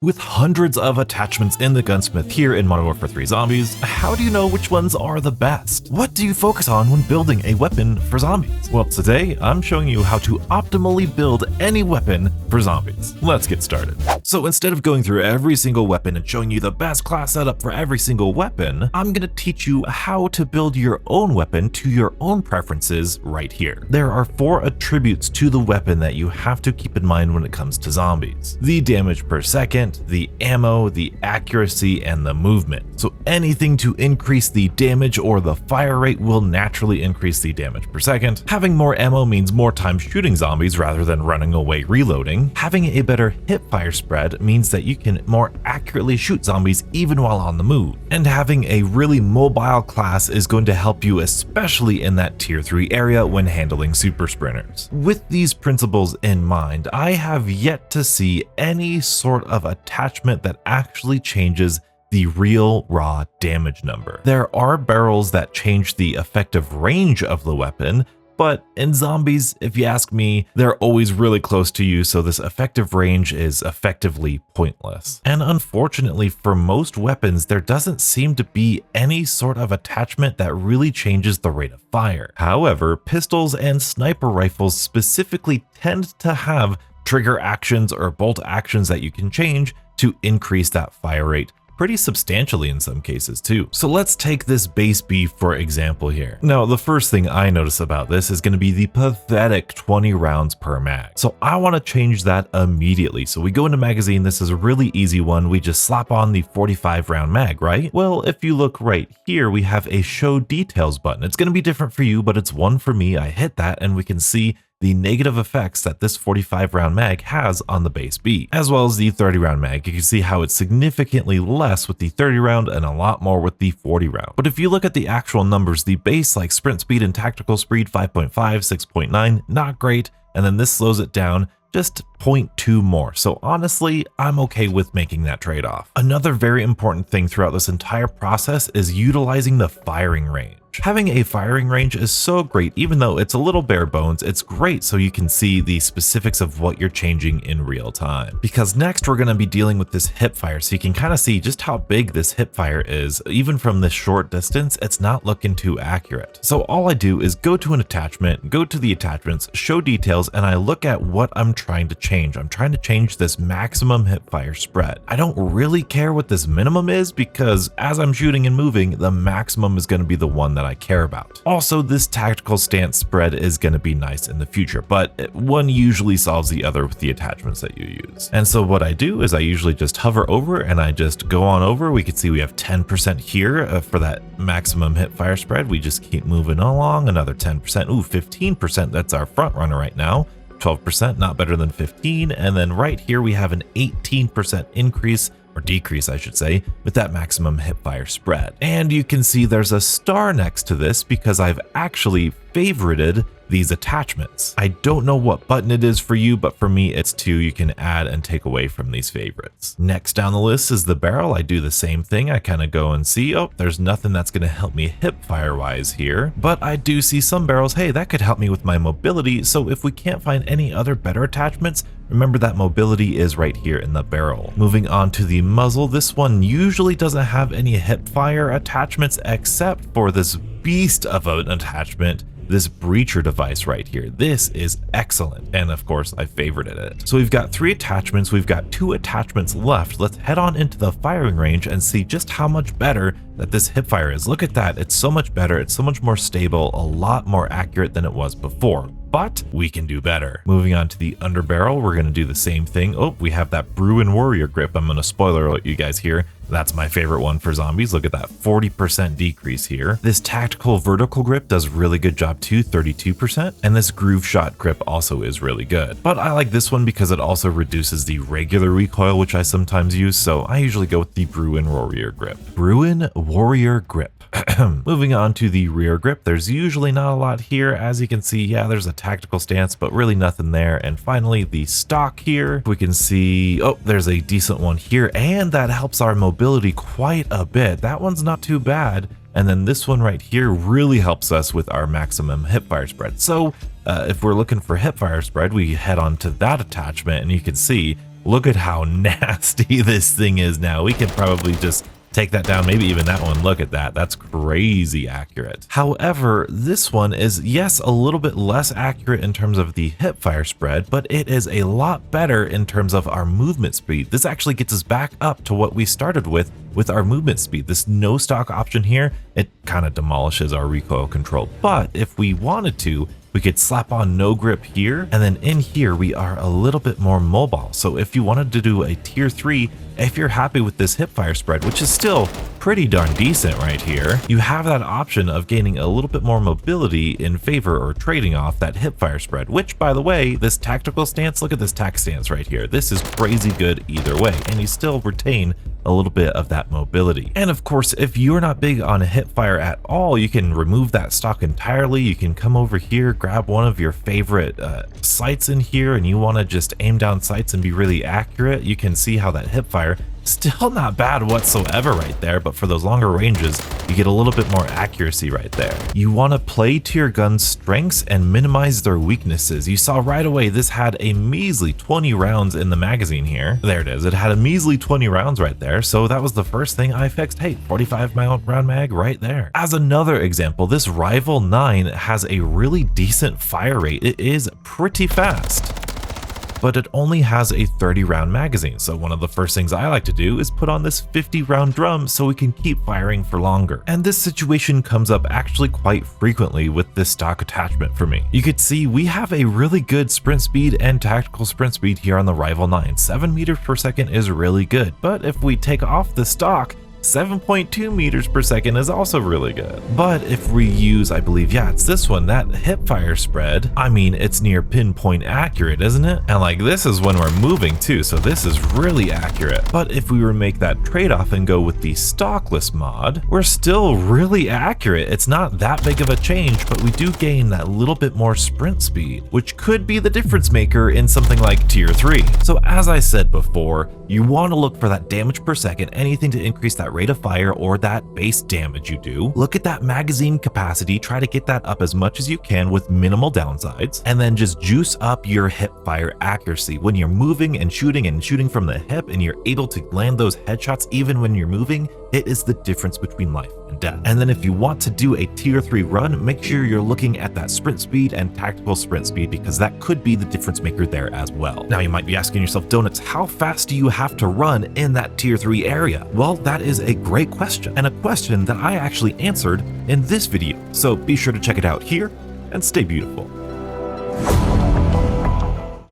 With hundreds of attachments in the gunsmith here in Modern Warfare 3 Zombies, how do you know which ones are the best? What do you focus on when building a weapon for zombies? Well, today I'm showing you how to optimally build any weapon for zombies. Let's get started. So instead of going through every single weapon and showing you the best class setup for every single weapon, I'm going to teach you how to build your own weapon to your own preferences right here. There are 4 attributes to the weapon that you have to keep in mind when it comes to zombies: the damage per second, the ammo, the accuracy, and the movement. So anything to increase the damage or the fire rate will naturally increase the damage per second. Having more ammo means more time shooting zombies rather than running away reloading. Having a better hip fire spread means that you can more accurately shoot zombies even while on the move. And having a really mobile class is going to help you, especially in that tier 3 area when handling super sprinters. With these principles in mind, I have yet to see any sort of attachment that actually changes the real raw damage number. There are barrels that change the effective range of the weapon, but in zombies, if you ask me, they're always really close to you, so this effective range is effectively pointless. And unfortunately, for most weapons, there doesn't seem to be any sort of attachment that really changes the rate of fire. However, pistols and sniper rifles specifically tend to have trigger actions or bolt actions that you can change to increase that fire rate pretty substantially in some cases too. So let's take this base beef for example here. Now, the first thing I notice about this is going to be the pathetic 20 rounds per mag. So I want to change that immediately. So we go into magazine. This is a really easy one. We just slap on the 45 round mag, right? Well, if you look right here, we have a show details button. It's going to be different for you, but it's one for me. I hit that and we can see the negative effects that this 45 round mag has on the base B, as well as the 30 round mag. You can see how it's significantly less with the 30 round and a lot more with the 40 round. But if you look at the actual numbers, the base like sprint speed and tactical speed 5.5, 6.9, not great. And then this slows it down just 0.2 more. So honestly, I'm okay with making that trade-off. Another very important thing throughout this entire process is utilizing the firing range. Having a firing range is so great, even though it's a little bare bones, it's great so you can see the specifics of what you're changing in real time. Because next we're going to be dealing with this hip fire, so you can kind of see just how big this hip fire is. Even from this short distance, it's not looking too accurate. So all I do is go to an attachment, go to the attachments, show details, and I look at what I'm trying to change. I'm trying to change this maximum hip fire spread. I don't really care what this minimum is because as I'm shooting and moving, the maximum is going to be the one that I care about. Also, this tactical stance spread is going to be nice in the future, but one usually solves the other with the attachments that you use. And so what I do is I usually just hover over and I just go on over. We can see we have 10% here for that maximum hip fire spread. We just keep moving along, another 10%. Ooh, 15%. That's our front runner right now. 12%, not better than 15. And then right here we have an 18% increase, or decrease I should say, with that maximum hip fire spread. And you can see there's a star next to this because I've actually favorited these attachments. I don't know what button it is for you, but for me it's 2. You can add and take away from these favorites. Next down the list is the barrel. I do the same thing. I kind of go and see, oh, there's nothing that's going to help me hip fire wise here, but I do see some barrels, hey, that could help me with my mobility. So if we can't find any other better attachments, remember that mobility is right here in the barrel. Moving on to the muzzle, this one usually doesn't have any hip fire attachments except for this beast of an attachment, this breacher device right here. This is excellent, and of course I favorited it. So we've got 3 attachments, we've got 2 attachments left. Let's head on into the firing range and see just how much better that this hip fire is. Look at that, it's so much better, it's so much more stable, a lot more accurate than it was before. But we can do better. Moving on to the underbarrel, we're going to do the same thing. Oh, we have that Bruin Warrior grip. I'm going to spoiler alert you guys here. That's my favorite one for zombies. Look at that 40% decrease here. This tactical vertical grip does really good job too, 32%. And this groove shot grip also is really good. But I like this one because it also reduces the regular recoil, which I sometimes use. So I usually go with the Bruin Warrior grip. Bruin Warrior grip. Moving on to the rear grip, there's usually not a lot here. As you can see, yeah, there's a tactical stance, but really nothing there. And finally, the stock here, we can see, oh, there's a decent one here, and that helps our mobility quite a bit. That one's not too bad. And then this one right here really helps us with our maximum hip fire spread. So if we're looking for hip fire spread, we head on to that attachment and you can see Look at how nasty this thing is now. We can probably just take that down, maybe even that one. Look at that. That's crazy accurate. However, this one is, yes, a little bit less accurate in terms of the hip fire spread, but it is a lot better in terms of our movement speed. This actually gets us back up to what we started with our movement speed. This no stock option here, it kind of demolishes our recoil control. But if we wanted to, we could slap on no grip here, and then in here we are a little bit more mobile. So if you wanted to do a tier 3, if you're happy with this hip fire spread, which is still pretty darn decent right here, you have that option of gaining a little bit more mobility in favor or trading off that hip fire spread, which, by the way, this tactical stance, look at this tac stance right here. This is crazy good either way, and you still retain a little bit of that mobility. And of course, if you're not big on hip fire at all, you can remove that stock entirely. You can come over here, grab one of your favorite sights in here, and you want to just aim down sights and be really accurate. You can see how that hip fire, still not bad whatsoever right there, but for those longer ranges, you get a little bit more accuracy right there. You want to play to your gun's strengths and minimize their weaknesses. You saw right away this had a measly 20 rounds in the magazine here. There it is. It had a measly 20 rounds right there, so that was the first thing I fixed. Hey, 45 round mag right there. As another example, this Rival 9 has a really decent fire rate. It is pretty fast, but it only has a 30 round magazine. So one of the first things I like to do is put on this 50 round drum so we can keep firing for longer. And this situation comes up actually quite frequently with this stock attachment for me. You could see we have a really good sprint speed and tactical sprint speed here on the Rival 9. 7 meters per second is really good, but if we take off the stock, 7.2 meters per second is also really good. But if we use, I believe, yeah, it's this one, that hip fire spread, I mean, it's near pinpoint accurate, isn't it? And like, this is when we're moving too, so this is really accurate. But if we were to make that trade-off and go with the stockless mod, we're still really accurate. It's not that big of a change, but we do gain that little bit more sprint speed, which could be the difference maker in something like tier 3. So as I said before, you want to look for that damage per second, anything to increase that rate of fire or that base damage you do. Look at that magazine capacity, try to get that up as much as you can with minimal downsides, and then just juice up your hip fire accuracy. When you're moving and shooting from the hip and you're able to land those headshots even when you're moving, it is the difference between life and death. And then if you want to do a tier 3 run, make sure you're looking at that sprint speed and tactical sprint speed, because that could be the difference maker there as well. Now you might be asking yourself, Donuts, how fast do you have to run in that tier 3 area? Well, that is a great question, and a question that I actually answered in this video. So be sure to check it out here and stay beautiful.